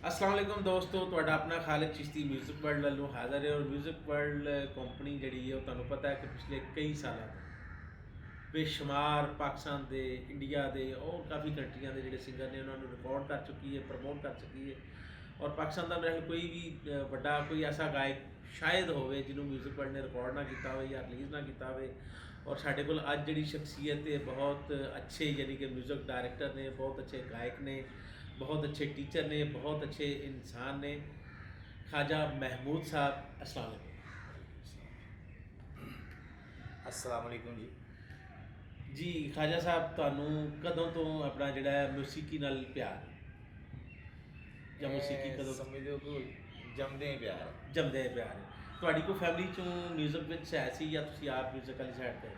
अस्सलाम वालेकुम दोस्तों, ਤੁਹਾਡਾ ਆਪਣਾ ਖਾਲਿਦ ਚਿਸ਼ਤੀ ਮਿਊਜ਼ਿਕ ਵਰਲਡ ਵੱਲੋਂ ਹਾਜ਼ਰ ਹੈ। ਔਰ ਮਿਊਜ਼ਿਕ ਵਰਲਡ ਕੰਪਨੀ ਜਿਹੜੀ ਹੈ ਉਹ ਤੁਹਾਨੂੰ ਪਤਾ ਹੈ ਕਿ ਪਿਛਲੇ ਕਈ ਸਾਲਾਂ ਤੋਂ ਬੇਸ਼ੁਮਾਰ ਪਾਕਿਸਤਾਨ ਦੇ, ਇੰਡੀਆ ਦੇ ਔਰ ਕਾਫੀ ਕੰਟਰੀਆਂ ਦੇ ਜਿਹੜੇ ਸਿੰਗਰ ਨੇ ਉਹਨਾਂ ਨੂੰ ਰਿਕਾਰਡ ਕਰ ਚੁੱਕੀ ਹੈ, ਪ੍ਰਮੋਟ ਕਰ ਚੁੱਕੀ ਹੈ। ਔਰ ਪਾਕਿਸਤਾਨ ਦਾ ਮੇਰੇ ਖਿਆਲ ਕੋਈ ਵੀ ਵੱਡਾ ਕੋਈ ਐਸਾ ਗਾਇਕ ਸ਼ਾਇਦ ਹੋਵੇ ਜਿਹਨੂੰ ਮਿਊਜ਼ਿਕ ਵਰਲਡ ਨੇ ਰਿਕਾਰਡ ਨਾ ਕੀਤਾ ਹੋਵੇ ਜਾਂ ਰਿਲੀਜ਼ ਨਾ ਕੀਤਾ ਹੋਵੇ। ਔਰ ਸਾਡੇ ਕੋਲ ਅੱਜ ਜਿਹੜੀ ਸ਼ਖਸੀਅਤ ਹੈ ਬਹੁਤ ਅੱਛੇ ਯਾਨੀ कि म्यूज़िक डायरेक्टर ने, बहुत अच्छे गायक ने, बहुत अच्छे टीचर ने, बहुत अच्छे इंसान ने। ख्वाजा महमूद साहब अस्सलाम अस्सलाम वालेकुम जी। जी ख्वाजा साहब, ਤੁਹਾਨੂੰ ਕਦੋਂ ਤੋਂ ਆਪਣਾ ਜਿਹੜਾ ਹੈ ਮੂਸੀਕੀ ਨਾਲ ਪਿਆਰ ਜਾਂ ਮੂਸੀਕੀ ਕਦੋਂ समझो को जमदे ही प्यार है। ਜੰਮਦੇ ਪਿਆਰ ਹੈ? ਤੁਹਾਡੀ ਕੋਈ ਫੈਮਿਲੀ ਚੋਂ ਮਿਊਜ਼ਿਕ ਵਿੱਚ ਹੈ ਸੀ ਜਾਂ ਤੁਸੀਂ ਆਪ ਮਿਊਜ਼ਿਕ ਵਾਲੀ ਸਾਈਡ ਤੇ?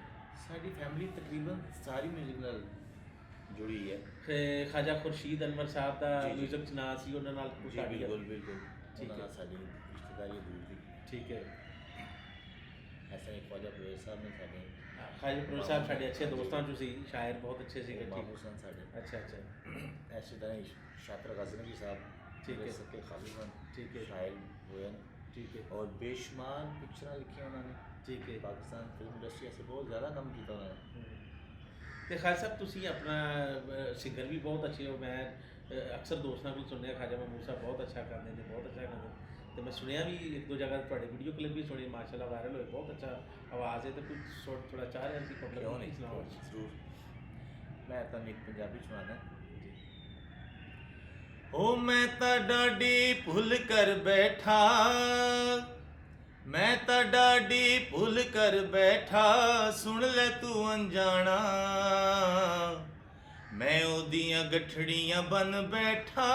साडी फैमिली तकरीबन सारी म्यूजिक नाल जुड़ी है। ਤੇ ख्वाजा खुर्शीद अनवर ਸਾਹਿਬ ਦਾ ਜੀ, ਜੀ। ਮਿਊਜ਼ਿਕ ਚ ਨਾਂ ਸੀ, ਉਹਨਾਂ ਨਾਲ जी ਤੁਹਾਡੀ बिल्कुल बिल्कुल ठीक है। उन्होंने साडी रिश्तेदारी दूर थी। ठीक है। ऐसा ही ख्वाजा परवेज साहब ने साडे ख्वाजा फिरोज साहब ਸਾਡੇ ਅੱਛੇ ਦੋਸਤਾਂ ਚੋਂ ਸੀ, ਸ਼ਾਇਰ ਬਹੁਤ ਅੱਛੇ ਸੀਗੇ। मामू ठीक। सन साडे। अच्छा अच्छा। ऐसे तरह ही शातिर गजनवी साहब ठीक है। सबके खाली सन। ठीक है। शायर हुए हैं ठीक है। और बेशुमार पिक्चर लिखी उन्होंने। ठीक है। पाकिस्तान फिल्म इंडस्ट्री से बहुत ज़्यादा काम किया उन्होंने। ਤੇ ਖਾਲਸਾ ਸਾਹਿਬ ਤੁਸੀਂ ਆਪਣਾ ਸਿੰਗਰ ਵੀ ਬਹੁਤ ਅੱਛੇ ਹੋ। ਮੈਂ ਅਕਸਰ ਦੋਸਤਾਂ ਕੋਲ ਸੁਣਿਆ ख्वाजा महमूद ਸਾਹਿਬ ਬਹੁਤ ਅੱਛਾ ਕਰਦੇ ਨੇ, ਬਹੁਤ ਅੱਛਾ ਕਰਦੇ। ਤੇ ਮੈਂ ਸੁਣਿਆ ਵੀ ਇੱਕ ਦੋ ਜਗ੍ਹਾ ਤੁਹਾਡੇ ਵੀਡੀਓ ਕਲਿੱਪ ਵੀ ਸੁਣੇ, ਮਾਸ਼ਾਅੱਲਾ ਵਾਇਰਲ ਹੋਏ, ਬਹੁਤ ਅੱਛਾ ਆਵਾਜ਼ ਹੈ। ਤੇ ਕੁਝ ਥੋੜਾ ਚਾਹ ਰਿਹਾ ਸੀ ਪਬਲਿਕ क्यों ਨੂੰ नहीं ਸੁਣਾਓ। जरूर। मैं तो एक पंजाबी सुनाना। ओ मैं तो डाडी भुल कर बैठा, मैं तो डाडी भुल कर बैठा, सुन ले तू अनजाना, मैं ओदियां गठड़ियां बन बैठा,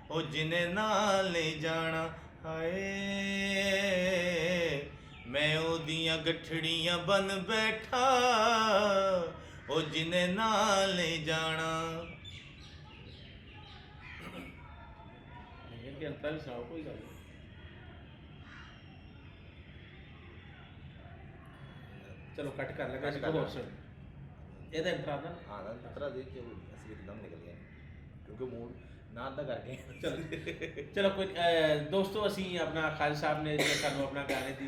ओ जिन्हें नाल ले जाना। हाय मैं ओदियां गठड़ियां बन बैठा, ओ जिन्हें नाल ले जाना। ਕਿ ਅੰਤਰਾ ਵੀ ਸੁਣਾਓ, ਕੋਈ ਗੱਲ ਨਹੀਂ। ਚਲੋ ਕੱਟ ਕਰ ਲਗਾ ਜੀ, ਹੋਰ ਸੁਣ ਇਹਦਾ ਅੰਤਰਾ ਨਾ। हाँ ना खतरा देख के वो ऐसे एकदम निकल गया क्योंकि मूड ना अदा करके। ਚਲੋ ਚਲੋ ਕੋਈ ਦੋਸਤੋ, ਅਸੀਂ ਆਪਣਾ ਖਾਲਿਦ ਸਾਹਿਬ ਨੇ ਜਿਹੜਾ ਸਾਨੂੰ ਆਪਣਾ ਗਾਣੇ ਦੀ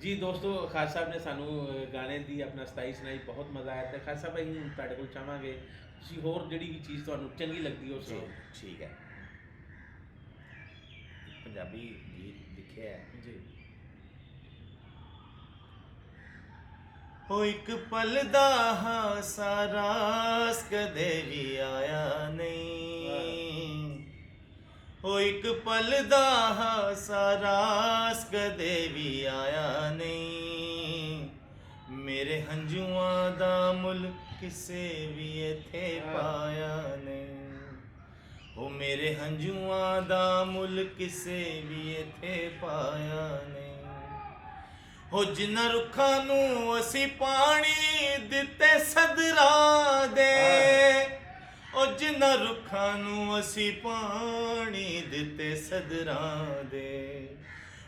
ਜੀ ਦੋਸਤੋ, ਖਾਲਿਦ ਸਾਹਿਬ ਨੇ ਸਾਨੂੰ ਗਾਣੇ ਦੀ ਆਪਣਾ ਸਤਾਈ ਸੁਣਾਈ, ਬਹੁਤ ਮਜ਼ਾ ਆਇਆ। ਤੇ ਖਾਲਿਦ ਸਾਹਿਬ ਅਸੀਂ ਹੁਣ ਤੁਹਾਡੇ ਕੋਲ ਚਾਹਾਂਗੇ ਤੁਸੀਂ ਹੋਰ ਜਿਹੜੀ ਵੀ ਚੀਜ਼ ਤੁਹਾਨੂੰ ਚੰਗੀ ਲੱਗਦੀ ਉਹ ਸੁਣਾਓ। ठीक है। पंजाबी गीत लिखे है ਜੀ। हो एक पल दा हासा रास कदे भी आया नहीं, हो एक पल दा हासा रास कदे भी आया नहीं, मेरे हंजुआं दा मुल किसे भी इत्थे पाया नहीं, ओ मेरे हंजुआं दा मुल किसे भी इत्थे पाया नहीं, हो जिन्ना रुखां नूं असी पानी दिते सदरां दे, ओ जिन्ना रुखां नूं असी पानी दिते सदरां दे,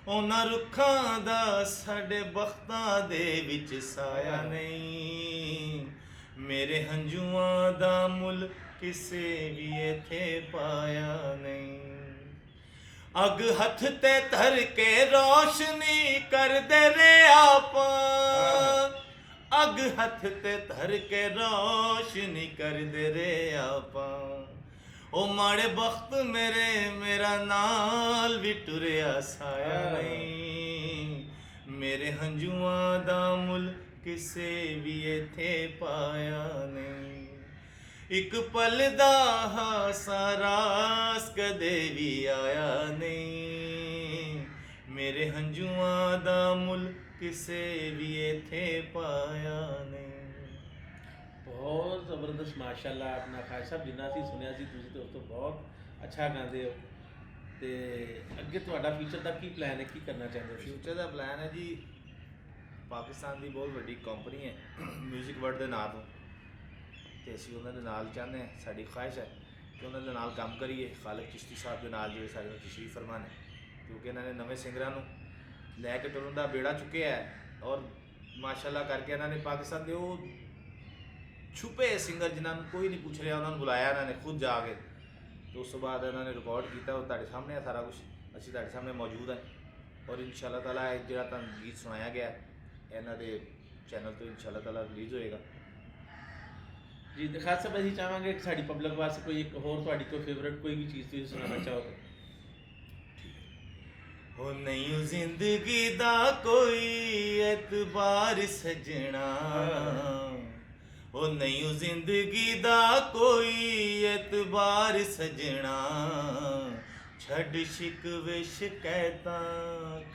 ਉਹਨਾਂ ਰੁੱਖਾਂ ਦਾ ਸਾਡੇ ਬਖਤਾਂ ਦੇ ਵਿੱਚ ਸਾਇਆ ਨਹੀਂ, ਮੇਰੇ ਹੰਝੂਆਂ ਦਾ ਮੁੱਲ ਕਿਸੇ ਵੀ ਇੱਥੇ ਪਾਇਆ ਨਹੀਂ, ਅੱਗ ਹੱਥ ਤੇ ਧਰ ਕੇ ਰੋਸ਼ਨੀ ਕਰਦੇ ਰਹੇ ਆਪਾਂ, ਅੱਗ ਹੱਥ ਤੇ ਧਰ ਕੇ ਰੋਸ਼ਨੀ ਕਰਦੇ ਰਹੇ ਆਪਾਂ, ਉਹ ਮਾੜੇ ਬਖਤ ਮੇਰੇ ਮੇਰਾ ਨਾਲ ਵੀ ਟੁਰਿਆ ਸਾਇਆ ਨਹੀਂ, ਮੇਰੇ ਹੰਝੂਆਂ ਦਾ ਮੁੱਲ ਕਿਸੇ ਵੀ ਇੱਥੇ ਪਾਇਆ ਨਹੀਂ, ਇੱਕ ਪਲ ਦਾ ਹਾਸਾ ਰਾਸ ਕਦੇ ਵੀ ਆਇਆ ਨਹੀਂ, ਮੇਰੇ ਹੰਝੂਆਂ ਦਾ ਮੁੱਲ ਕਿਸੇ ਵੀ ਇੱਥੇ ਪਾਇਆ ਨਹੀਂ। ਬਹੁਤ ਜ਼ਬਰਦਸਤ ਮਾਸ਼ਾਅੱਲਾ। ਆਪਣਾ ਖਾਲਿਦ ਸਾਹਿਬ ਜਿੰਨਾ ਅਸੀਂ ਸੁਣਿਆ ਸੀ, ਤੁਸੀਂ ਤਾਂ ਉਸ ਤੋਂ ਬਹੁਤ ਅੱਛਾ ਗਾਉਂਦੇ ਹੋ। ਤੇ ਅੱਗੇ ਤੁਹਾਡਾ ਫਿਊਚਰ ਦਾ ਕੀ ਪਲਾਨ ਹੈ, ਕੀ ਕਰਨਾ ਚਾਹੁੰਦੇ ਹੋ? ਫਿਊਚਰ ਦਾ ਪਲਾਨ ਹੈ ਜੀ, ਪਾਕਿਸਤਾਨ ਦੀ ਬਹੁਤ ਵੱਡੀ ਕੰਪਨੀ ਹੈ ਮਿਊਜ਼ਿਕ ਵਰਲਡ ਦੇ ਨਾਂ ਤੋਂ, ਤੇ ਅਸੀਂ ਉਹਨਾਂ ਦੇ ਨਾਲ ਚਾਹੁੰਦੇ ਹਾਂ, ਸਾਡੀ ਖੁਆਇਸ਼ ਹੈ ਕਿ ਉਹਨਾਂ ਦੇ ਨਾਲ ਕੰਮ ਕਰੀਏ। ਖਾਲਿਦ ਚਿਸ਼ਤੀ ਸਾਹਿਬ ਦੇ ਨਾਲ ਜਿਹੜੇ ਸਾਡੇ ਨਾਲ ਤਸ਼ਰੀਫ ਫਰਮਾ ਨੇ, ਕਿਉਂਕਿ ਇਹਨਾਂ ਨੇ ਨਵੇਂ ਸਿੰਗਰਾਂ ਨੂੰ ਲੈ ਕੇ ਟੁਰਨ ਦਾ ਬੇੜਾ ਚੁੱਕਿਆ ਹੈ, ਔਰ ਮਾਸ਼ਾਅੱਲਾ ਕਰਕੇ ਇਹਨਾਂ ਨੇ ਪਾਕਿਸਤਾਨ ਦੇ ਉਹ ਛੁਪੇ ਸਿੰਗਰ ਜਿਨ੍ਹਾਂ ਨੂੰ ਕੋਈ ਨਹੀਂ ਪੁੱਛ ਰਿਹਾ, ਉਹਨਾਂ ਨੂੰ ਬੁਲਾਇਆ ਇਹਨਾਂ ਨੇ ਖੁਦ ਜਾ ਕੇ, तो उस तो बाद इन्होंने रिकॉर्ड किया वो ਤੁਹਾਡੇ ਸਾਹਮਣੇ है सारा कुछ ਅਸੀਂ ਤੁਹਾਡੇ ਸਾਹਮਣੇ मौजूद है और इंशाल्लाह ताला एक ਜਿਹੜਾ ਤੁਹਾਨੂੰ ਗੀਤ ਸੁਣਾਇਆ ਗਿਆ ਇਹਨਾਂ ਦੇ ਚੈਨਲ ਤੋਂ इंशाल्लाह ताला ਰਿਲੀਜ਼ ਹੋਏਗਾ। ਜੀ ਖਾਸ ਸਾਹਿਬ ਅਸੀਂ ਚਾਹਾਂਗੇ ਕਿ ਸਾਡੀ ਪਬਲਿਕ ਵਾਸਤੇ ਕੋਈ ਇੱਕ ਹੋਰ ਤੁਹਾਡੀ ਕੋਈ ਫੇਵਰਿਟ ਕੋਈ ਵੀ ਚੀਜ਼ ਤੁਸੀਂ ਸੁਣਾਉਣਾ ਚਾਹੋ ਤਾਂ। हो नहीं जिंदगी दा कोई एतबार सजना, हो नहीं जिंदगी दा कोई एतबार सजना, छड़ शिकवे शिकैता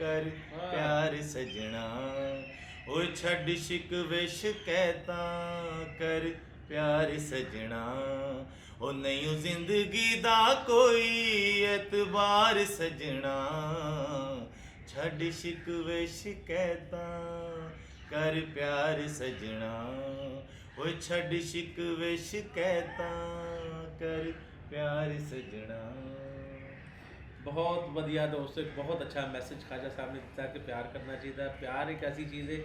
कर प्यार सजना, ओ छड़ शिकवे शिकैता कर प्यार सजना, ओ नहीं जिंदगी दा कोई एतबार सजना, छड़ शिकवे शिकैता कर प्यार सजना, ओ छड़ शिकवे शिकैता कर प्यार सजना। बहुत बढ़िया दोस्तों, एक बहुत अच्छा मैसेज ख्वाजा साहब ने दिता कि प्यार करना चाहिए। प्यार एक ऐसी चीज़ है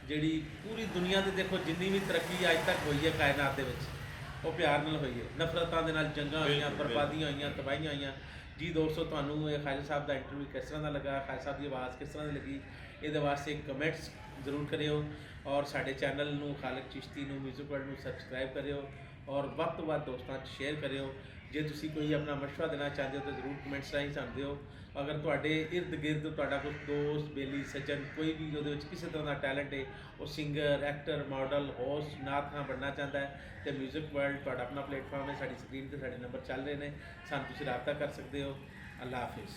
ਜਿਹੜੀ ਪੂਰੀ ਦੁਨੀਆ ਤੇ ਦੇਖੋ ਜਿੰਨੀ ਵੀ ਤਰੱਕੀ ਅੱਜ ਤੱਕ ਹੋਈ ਹੈ ਕਾਇਨਾਤ ਦੇ ਵਿੱਚ ਉਹ ਪਿਆਰ ਨਾਲ ਹੋਈ ਹੈ। ਨਫ਼ਰਤਾਂ ਦੇ ਨਾਲ ਜੰਗਾਂ ਹੋਈਆਂ, ਬਰਬਾਦੀਆਂ ਹੋਈਆਂ, ਤਬਾਹੀਆਂ ਹੋਈਆਂ। ਜੀ ਦੋਸਤੋ, ਤੁਹਾਨੂੰ ਇਹ ਖ਼ਾਲਿਦ ਸਾਹਿਬ ਦਾ ਇੰਟਰਵਿਊ ਕਿਸ ਤਰ੍ਹਾਂ ਦਾ ਲੱਗਾ, ਖ਼ਾਲਿਦ ਸਾਹਿਬ ਦੀ ਆਵਾਜ਼ ਕਿਸ ਤਰ੍ਹਾਂ ਦੀ ਲੱਗੀ, ਇਹਦੇ ਵਾਸਤੇ ਕਮੈਂਟਸ ਜ਼ਰੂਰ ਕਰਿਓ ਔਰ ਸਾਡੇ ਚੈਨਲ ਨੂੰ ਖ਼ਾਲਿਦ ਚਿਸ਼ਤੀ ਨੂੰ ਮਿਊਜ਼ਿਕ ਵਰਲਡ ਨੂੰ ਸਬਸਕ੍ਰਾਈਬ ਕਰਿਓ ਔਰ ਵੱਧ ਤੋਂ ਵੱਧ ਦੋਸਤਾਂ 'ਚ ਸ਼ੇਅਰ ਕਰਿਓ। ਜੇ ਤੁਸੀਂ ਕੋਈ ਆਪਣਾ ਮਸ਼ਵਰਾ ਦੇਣਾ ਚਾਹੁੰਦੇ ਹੋ ਤਾਂ ਜ਼ਰੂਰ ਕਮੈਂਟਸ ਰਾਹੀਂ ਸਾਨੂੰ ਦਿਓ। ਅਗਰ ਤੁਹਾਡੇ ਇਰਦ ਗਿਰਦ ਤੁਹਾਡਾ ਕੋਈ ਦੋਸਤ, ਬੇਲੀ, ਸੱਜਣ ਕੋਈ ਵੀ ਉਹਦੇ ਵਿੱਚ ਕਿਸੇ ਤਰ੍ਹਾਂ ਦਾ ਟੈਲੈਂਟ ਹੈ, ਉਹ ਸਿੰਗਰ, ਐਕਟਰ, ਮਾਡਲ, ਹੋਸਟ, ਨਾਤ ਖਾਂ ਬਣਨਾ ਚਾਹੁੰਦਾ ਹੈ ਤੇ ਮਿਊਜ਼ਿਕ ਵਰਲਡ ਤੁਹਾਡਾ ਆਪਣਾ ਪਲੇਟਫਾਰਮ ਹੈ। ਸਾਡੀ ਸਕਰੀਨ ਤੇ ਸਾਡੇ ਨੰਬਰ ਚੱਲ ਰਹੇ ਨੇ, ਸਾਨੂੰ ਤੁਸੀਂ ਰਾਬਤਾ ਕਰ ਸਕਦੇ ਹੋ। ਅੱਲਾ ਹਾਫਿਜ਼।